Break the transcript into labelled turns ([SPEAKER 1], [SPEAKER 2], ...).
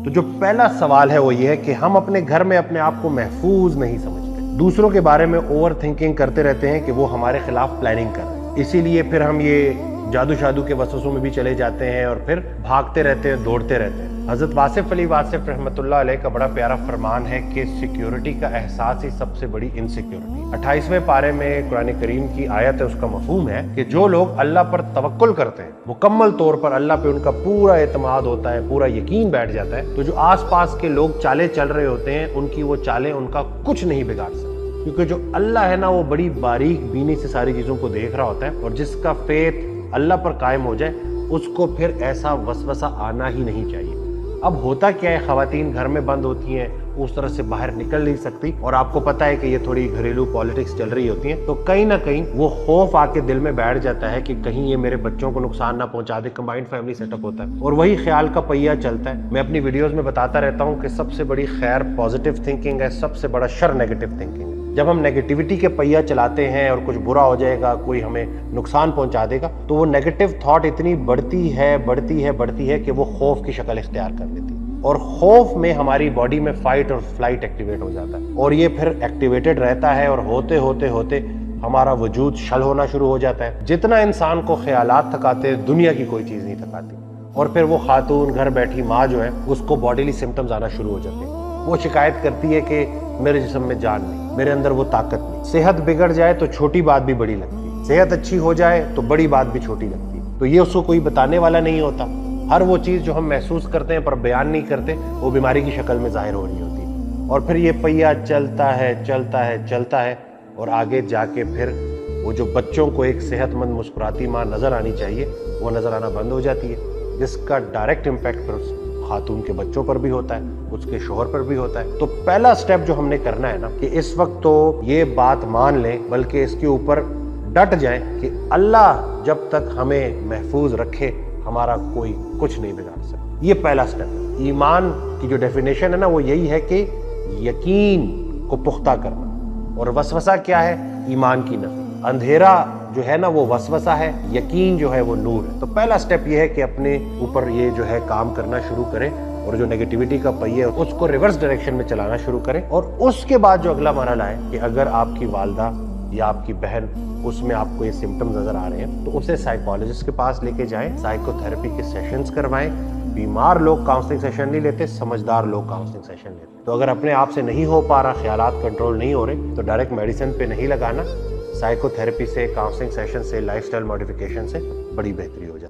[SPEAKER 1] تو جو پہلا سوال ہے وہ یہ ہے کہ ہم اپنے گھر میں اپنے آپ کو محفوظ نہیں سمجھتے، دوسروں کے بارے میں اوور تھنکنگ کرتے رہتے ہیں کہ وہ ہمارے خلاف پلاننگ کر رہے ہیں، اسی لیے پھر ہم یہ جادو شادو کے وسوسوں میں بھی چلے جاتے ہیں اور پھر بھاگتے رہتے ہیں، دوڑتے رہتے ہیں۔ حضرت واصف علی واصف رحمۃ اللہ علیہ کا بڑا پیارا فرمان ہے کہ سیکیورٹی کا احساس ہی سب سے بڑی انسیکیورٹی۔ 28ویں پارے میں قرآن کریم کی آیت ہے، اس کا مفہوم ہے کہ جو لوگ اللہ پر توکل کرتے ہیں، مکمل طور پر اللہ پہ ان کا پورا اعتماد ہوتا ہے، پورا یقین بیٹھ جاتا ہے، تو جو آس پاس کے لوگ چالیں چل رہے ہوتے ہیں ان کی وہ چالیں ان کا کچھ نہیں بگاڑ سکتے، کیونکہ جو اللہ ہے نا وہ بڑی باریک بینی سے ساری چیزوں کو دیکھ رہا ہوتا ہے، اور جس کا فیتھ اللہ پر قائم ہو جائے اس کو پھر ایسا وسوسہ آنا ہی نہیں چاہیے۔ اب ہوتا کیا ہے، خواتین گھر میں بند ہوتی ہیں، اس طرح سے باہر نکل نہیں سکتی، اور آپ کو پتا ہے کہ یہ تھوڑی گھریلو پالیٹکس چل رہی ہوتی ہیں، تو کہیں نہ کہیں وہ خوف آ کے دل میں بیٹھ جاتا ہے کہ کہیں یہ میرے بچوں کو نقصان نہ پہنچا دے۔ کمبائنڈ فیملی سیٹ اپ ہوتا ہے اور وہی خیال کا پہیہ چلتا ہے۔ میں اپنی ویڈیوز میں بتاتا رہتا ہوں کہ سب سے بڑی خیر پازیٹیو تھنکنگ ہے، سب سے بڑا شر نیگیٹو تھنکنگ ہے۔ جب ہم نیگیٹیوٹی کے پہیہ چلاتے ہیں اور کچھ برا ہو جائے گا، کوئی ہمیں نقصان پہنچا دے گا، تو وہ نیگیٹو تھاٹ اتنی بڑھتی ہے کہ وہ خوف کی شکل اختیار کر لیتی ہے، اور خوف میں ہماری باڈی میں فائٹ اور فلائٹ ایکٹیویٹ ہو جاتا ہے، اور یہ پھر ایکٹیویٹڈ رہتا ہے، اور ہوتے ہوتے ہمارا وجود شل ہونا شروع ہو جاتا ہے۔ جتنا انسان کو خیالات تھکاتے، دنیا کی کوئی چیز نہیں تھکاتی، اور پھر وہ خاتون گھر بیٹھی ماں جو ہے اس کو باڈیلی سمٹمز آنا شروع ہو جاتے ہیں۔ وہ شکایت کرتی ہے کہ میرے جسم میں جان نہیں، میرے اندر وہ طاقت نہیں۔ صحت بگڑ جائے تو چھوٹی بات بھی بڑی لگتی ہے، صحت اچھی ہو جائے تو بڑی بات بھی چھوٹی لگتی ہے، تو یہ اس کو کوئی بتانے والا نہیں ہوتا۔ ہر وہ چیز جو ہم محسوس کرتے ہیں پر بیان نہیں کرتے، وہ بیماری کی شکل میں ظاہر ہو رہی ہوتی ہے، اور پھر یہ پہیہ چلتا ہے، اور آگے جا کے پھر وہ جو بچوں کو ایک صحت مند مسکراتی ماں نظر آنی چاہیے، وہ نظر آنا بند ہو جاتی ہے، جس کا ڈائریکٹ امپیکٹ پھر اس خاتون کے بچوں پر بھی ہوتا ہے، اس کے شوہر پر بھی ہوتا ہے۔ تو پہلا سٹیپ جو ہم نے کرنا ہے نا، کہ اس وقت تو یہ بات مان لیں، بلکہ اس کے اوپر ڈٹ جائیں کہ اللہ جب تک ہمیں محفوظ رکھے ہمارا کوئی کچھ نہیں بگاڑ سکتا۔ یہ پہلا سٹیپ ہے۔ ایمان کی جو ڈیفینیشن ہے نا وہ یہی ہے کہ یقین کو پختہ کرنا، اور وسوسہ کیا ہے؟ ایمان کی نفی۔ اندھیرا جو ہے نا وہ وسوسہ ہے، یقین جو ہے وہ نور ہے۔ تو پہلا سٹیپ یہ ہے کہ اپنے اوپر یہ جو ہے کام کرنا شروع کریں، اور جو نیگیٹیوٹی کا پہیہ ہے اس کو ریورس ڈائریکشن میں چلانا شروع کریں، اور اس کے بعد جو اگلا مرحلہ ہے کہ اگر آپ کی والدہ یا آپ کی بہن اس میں آپ کو یہ سمٹمز نظر آ رہے ہیں تو اسے سائیکالوجسٹ کے پاس لے کے جائیں، سائیکو تھراپی کے سیشنز کروائیں۔ بیمار لوگ کاؤنسلنگ سیشن نہیں لیتے، سمجھدار لوگ کاؤنسلنگ سیشن لیتے۔ تو اگر اپنے آپ سے نہیں ہو پا رہا، خیالات کنٹرول نہیں ہو رہے، تو ڈائریکٹ میڈیسن پہ نہیں لگانا، سائیکو تھراپی سے، کاؤنسلنگ سیشن سے، لائف سٹائل ماڈیفیکیشن سے بڑی بہتری ہو جاتی ہے۔